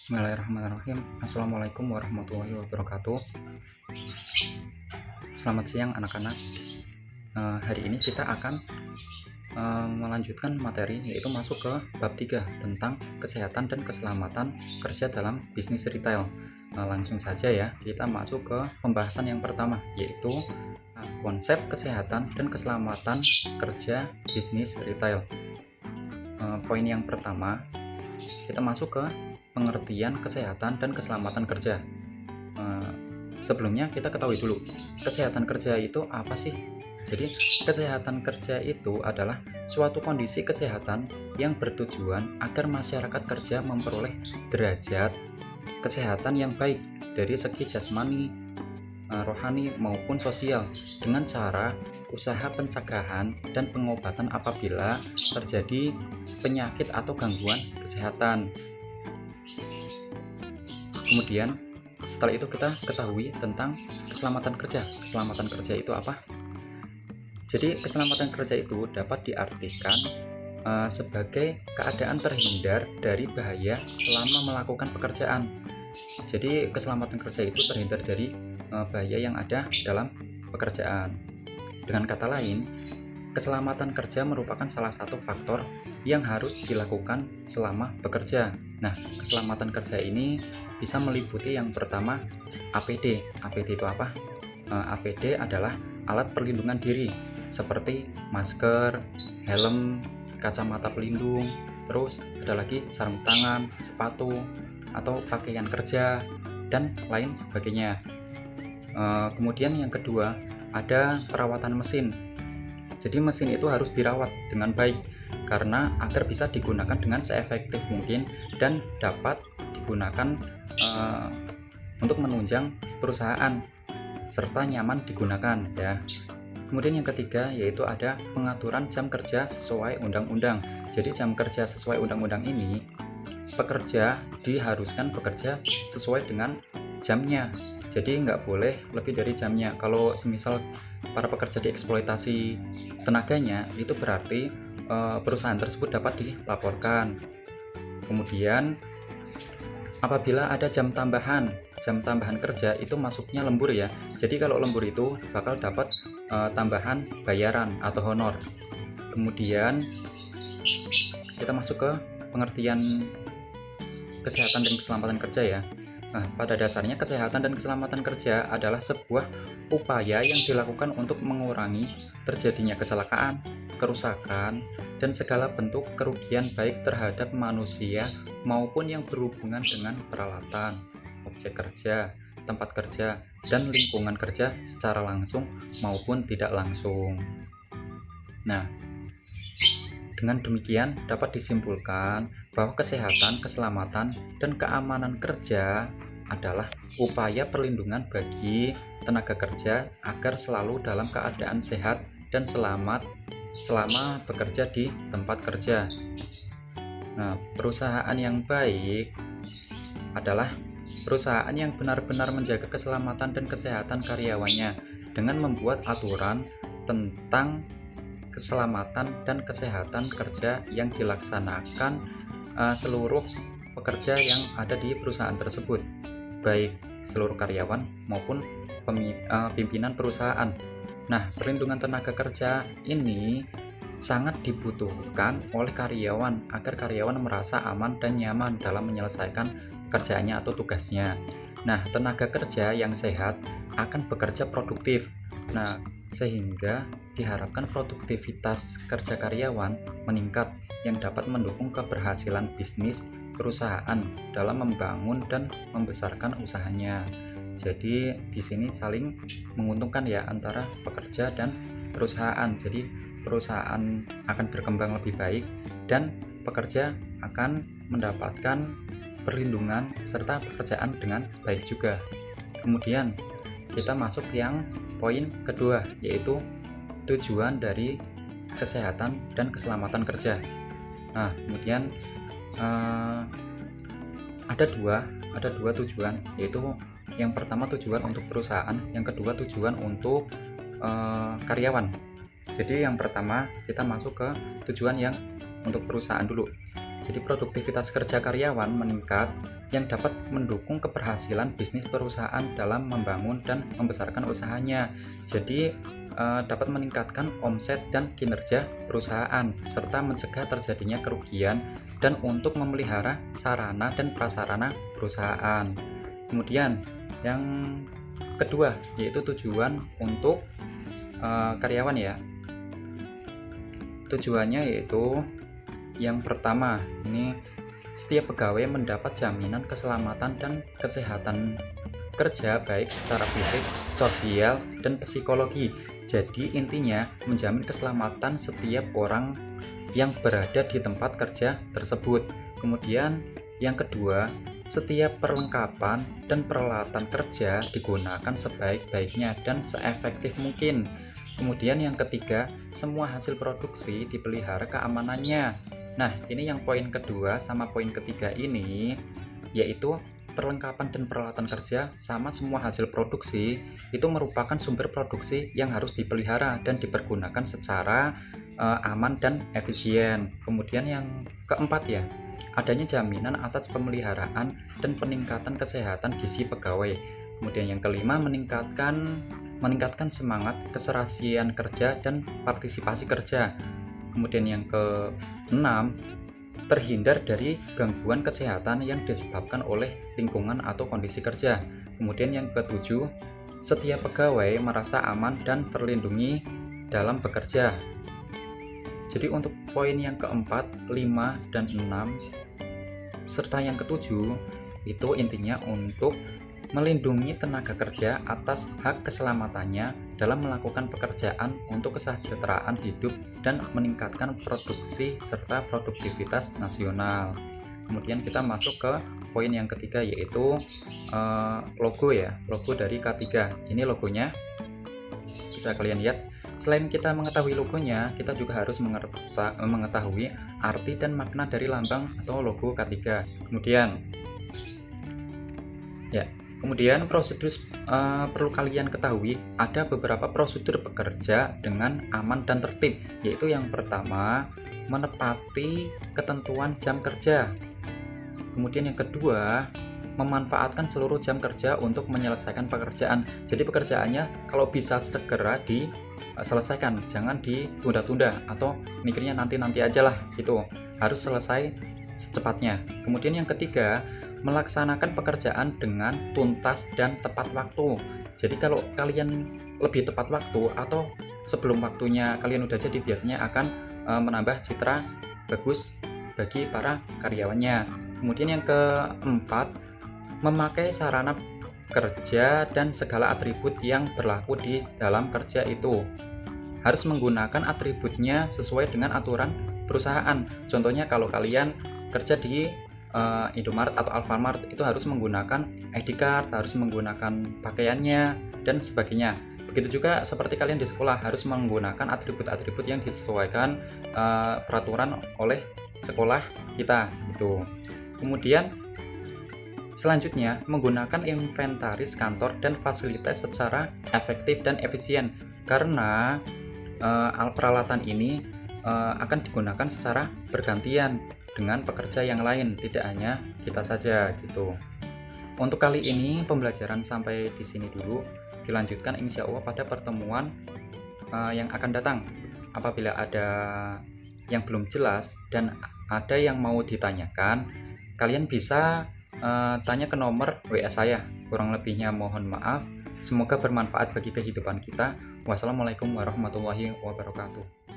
Bismillahirrahmanirrahim. Assalamualaikum warahmatullahi wabarakatuh. Selamat siang anak-anak. Hari ini kita akan melanjutkan materi, yaitu masuk ke bab 3 tentang kesehatan dan keselamatan kerja dalam bisnis retail. Langsung saja ya, kita masuk ke pembahasan yang pertama, yaitu konsep kesehatan dan keselamatan kerja bisnis retail. Poin yang pertama, kita masuk ke pengertian kesehatan dan keselamatan kerja. Sebelumnya kita ketahui dulu, kesehatan kerja itu apa sih? Jadi kesehatan kerja itu adalah suatu kondisi kesehatan yang bertujuan agar masyarakat kerja memperoleh derajat kesehatan yang baik dari segi jasmani, rohani maupun sosial, dengan cara usaha pencegahan dan pengobatan apabila terjadi penyakit atau gangguan kesehatan. Kemudian setelah itu kita ketahui tentang keselamatan kerja. Keselamatan kerja itu apa? Jadi keselamatan kerja itu dapat diartikan sebagai keadaan terhindar dari bahaya selama melakukan pekerjaan. Jadi keselamatan kerja itu terhindar dari bahaya yang ada dalam pekerjaan. Dengan kata lain, keselamatan kerja merupakan salah satu faktor yang harus dilakukan selama bekerja. Nah, keselamatan kerja ini bisa meliputi yang pertama APD. APD itu apa? APD adalah alat perlindungan diri seperti masker, helm, kacamata pelindung, terus ada lagi sarung tangan, sepatu, atau pakaian kerja, dan lain sebagainya. Kemudian yang kedua ada perawatan mesin. Jadi mesin itu harus dirawat dengan baik karena agar bisa digunakan dengan seefektif mungkin dan dapat digunakan untuk menunjang perusahaan serta nyaman digunakan ya. Kemudian yang ketiga yaitu ada pengaturan jam kerja sesuai undang-undang. Jadi jam kerja sesuai undang-undang ini, pekerja diharuskan bekerja sesuai dengan jamnya. Jadi nggak boleh lebih dari jamnya. Kalau semisal para pekerja dieksploitasi tenaganya, itu berarti perusahaan tersebut dapat dilaporkan. Kemudian apabila ada jam tambahan kerja itu masuknya lembur ya. Jadi kalau lembur itu bakal dapat tambahan bayaran atau honor. Kemudian kita masuk ke pengertian kesehatan dan keselamatan kerja ya. Nah, pada dasarnya kesehatan dan keselamatan kerja adalah sebuah upaya yang dilakukan untuk mengurangi terjadinya kecelakaan, kerusakan, dan segala bentuk kerugian baik terhadap manusia maupun yang berhubungan dengan peralatan, objek kerja, tempat kerja, dan lingkungan kerja secara langsung maupun tidak langsung. Nah, dengan demikian dapat disimpulkan bahwa kesehatan, keselamatan, dan keamanan kerja adalah upaya perlindungan bagi tenaga kerja agar selalu dalam keadaan sehat dan selamat selama bekerja di tempat kerja. Nah, perusahaan yang baik adalah perusahaan yang benar-benar menjaga keselamatan dan kesehatan karyawannya dengan membuat aturan tentang keselamatan dan kesehatan kerja yang dilaksanakan seluruh pekerja yang ada di perusahaan tersebut, baik seluruh karyawan maupun pimpinan perusahaan. Nah, perlindungan tenaga kerja ini sangat dibutuhkan oleh karyawan agar karyawan merasa aman dan nyaman dalam menyelesaikan pekerjaannya atau tugasnya. Nah, tenaga kerja yang sehat akan bekerja produktif. Nah, sehingga diharapkan produktivitas kerja karyawan meningkat yang dapat mendukung keberhasilan bisnis perusahaan dalam membangun dan membesarkan usahanya. Jadi di sini saling menguntungkan ya antara pekerja dan perusahaan. Jadi perusahaan akan berkembang lebih baik dan pekerja akan mendapatkan perlindungan serta pekerjaan dengan baik juga. Kemudian kita masuk yang poin kedua, yaitu tujuan dari kesehatan dan keselamatan kerja. Nah, kemudian ada dua tujuan, yaitu yang pertama tujuan untuk perusahaan, yang kedua tujuan untuk karyawan. Jadi yang pertama kita masuk ke tujuan yang untuk perusahaan dulu. Jadi produktivitas kerja karyawan meningkat yang dapat mendukung keberhasilan bisnis perusahaan dalam membangun dan membesarkan usahanya. Jadi dapat meningkatkan omset dan kinerja perusahaan serta mencegah terjadinya kerugian dan untuk memelihara sarana dan prasarana perusahaan. Kemudian yang kedua yaitu tujuan untuk karyawan ya. Tujuannya yaitu yang pertama, ini setiap pegawai mendapat jaminan keselamatan dan kesehatan kerja baik secara fisik, sosial, dan psikologi. Jadi intinya menjamin keselamatan setiap orang yang berada di tempat kerja tersebut. Kemudian yang kedua, setiap perlengkapan dan peralatan kerja digunakan sebaik-baiknya dan seefektif mungkin. Kemudian yang ketiga, semua hasil produksi dipelihara keamanannya. Nah, ini yang poin kedua sama poin ketiga ini, yaitu perlengkapan dan peralatan kerja sama semua hasil produksi itu merupakan sumber produksi yang harus dipelihara dan dipergunakan secara aman dan efisien. Kemudian yang keempat ya, adanya jaminan atas pemeliharaan dan peningkatan kesehatan gizi pegawai. Kemudian yang kelima, meningkatkan semangat keserasian kerja dan partisipasi kerja. Kemudian yang keenam, terhindar dari gangguan kesehatan yang disebabkan oleh lingkungan atau kondisi kerja. Kemudian yang ketujuh, setiap pegawai merasa aman dan terlindungi dalam bekerja. Jadi untuk poin yang keempat, 5, dan 6 serta yang ketujuh itu intinya untuk melindungi tenaga kerja atas hak keselamatannya dalam melakukan pekerjaan untuk kesejahteraan hidup dan meningkatkan produksi serta produktivitas nasional. Kemudian kita masuk ke poin yang ketiga yaitu logo ya, logo dari K3. Ini logonya, bisa kalian lihat. Selain kita mengetahui logonya, kita juga harus mengetahui arti dan makna dari lambang atau logo K3. Kemudian prosedur perlu kalian ketahui, ada beberapa prosedur bekerja dengan aman dan tertib, yaitu yang pertama, menepati ketentuan jam kerja. Kemudian yang kedua, memanfaatkan seluruh jam kerja untuk menyelesaikan pekerjaan. Jadi pekerjaannya kalau bisa segera diselesaikan, jangan ditunda-tunda atau mikirnya nanti aja lah, gitu. Harus selesai secepatnya. Kemudian yang ketiga, melaksanakan pekerjaan dengan tuntas dan tepat waktu. Jadi kalau kalian lebih tepat waktu atau sebelum waktunya kalian udah jadi, biasanya akan menambah citra bagus bagi para karyawannya. Kemudian yang keempat, memakai sarana kerja dan segala atribut yang berlaku di dalam kerja itu. Harus menggunakan atributnya sesuai dengan aturan perusahaan. Contohnya kalau kalian kerja di Indomaret atau Alfamart, itu harus menggunakan ID card, harus menggunakan pakaiannya dan sebagainya. Begitu juga seperti kalian di sekolah, harus menggunakan atribut-atribut yang disesuaikan peraturan oleh sekolah kita gitu. Kemudian selanjutnya, menggunakan inventaris kantor dan fasilitas secara efektif dan efisien, karena peralatan ini akan digunakan secara bergantian dengan pekerja yang lain, tidak hanya kita saja gitu. Untuk kali ini pembelajaran sampai di sini dulu, dilanjutkan insya Allah pada pertemuan yang akan datang. Apabila ada yang belum jelas dan ada yang mau ditanyakan, kalian bisa tanya ke nomor WA saya. Kurang lebihnya mohon maaf. Semoga bermanfaat bagi kehidupan kita. Wassalamualaikum warahmatullahi wabarakatuh.